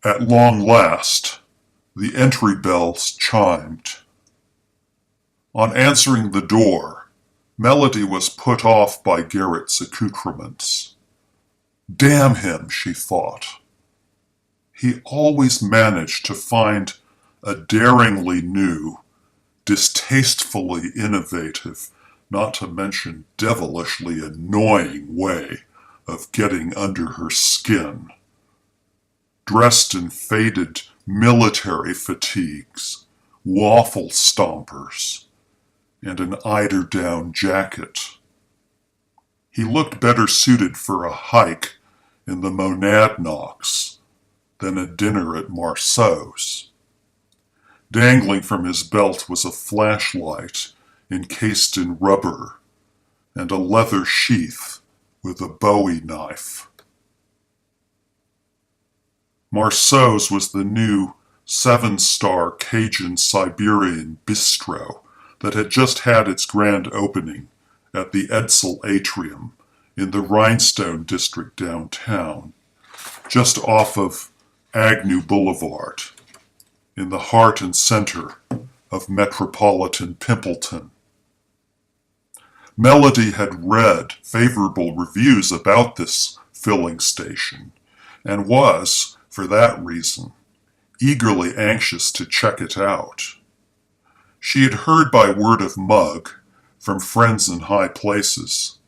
At long last, the entry bells chimed. On answering the door, Melody was put off by Garrett's accoutrements. Damn him, she thought. He always managed to find a daringly new, distastefully innovative, not to mention devilishly annoying way of getting under her skin. Dressed in faded military fatigues, waffle stompers, and an eider-down jacket. He looked better suited for a hike in the Monadnocks than a dinner at Marceau's. Dangling from his belt was a flashlight encased in rubber and a leather sheath with a Bowie knife. Marceau's was the new 7-star Cajun Siberian bistro that had just had its grand opening at the Edsel Atrium in the Rhinestone district downtown, just off of Agnew Boulevard, in the heart and center of metropolitan Pimpleton. Melody had read favorable reviews about this filling station and was, for that reason, eagerly anxious to check it out. She had heard by word of mug, from friends in high places,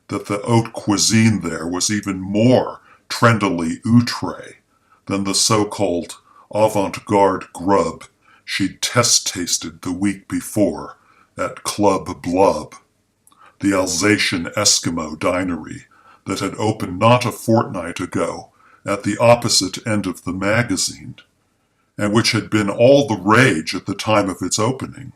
that the haute cuisine there was even more trendily outre than the so-called avant-garde grub she'd test-tasted the week before at Club Blub, the Alsatian Eskimo dinery that had opened not a fortnight ago at the opposite end of the magazine, and which had been all the rage at the time of its opening,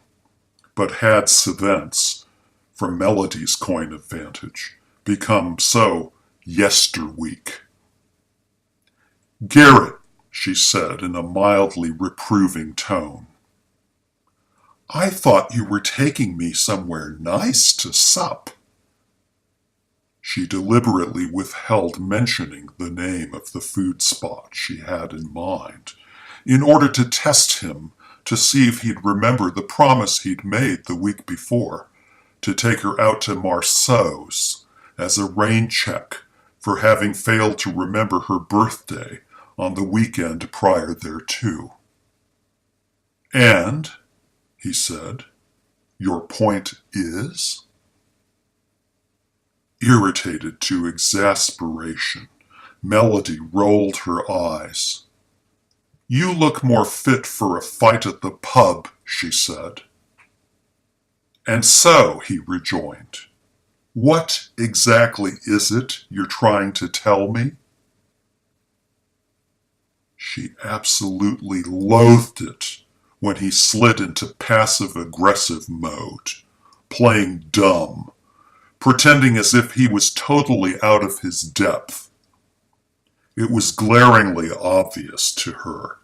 but had since, from Melody's coign of vantage, become so yesterweek. "Garrett," she said in a mildly reproving tone, "I thought you were taking me somewhere nice to sup." She deliberately withheld mentioning the name of the food spot she had in mind, in order to test him to see if he'd remember the promise he'd made the week before to take her out to Marceau's as a rain check for having failed to remember her birthday on the weekend prior thereto. "And," he said, "your point is?" Irritated to exasperation, Melody rolled her eyes. "You look more fit for a fight at the pub," she said. "And so," he rejoined, "what exactly is it you're trying to tell me?" She absolutely loathed it when he slid into passive-aggressive mode, playing dumb, pretending as if he was totally out of his depth. It was glaringly obvious to her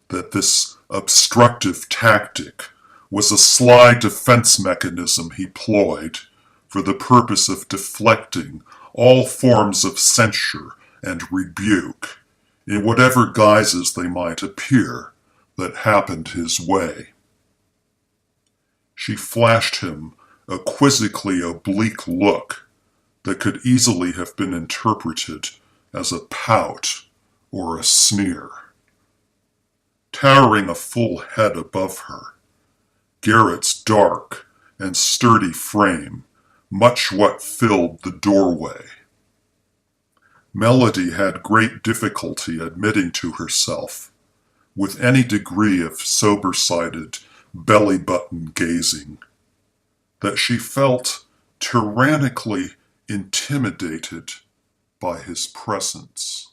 that this obstructive tactic was a sly defense mechanism he ployed for the purpose of deflecting all forms of censure and rebuke, in whatever guises they might appear, that happened his way. She flashed him a quizzically oblique look that could easily have been interpreted as a pout or a sneer. Towering a full head above her, Garrett's dark and sturdy frame much what filled the doorway. Melody had great difficulty admitting to herself, with any degree of sober-sided belly-button gazing, that she felt tyrannically intimidated by his presence.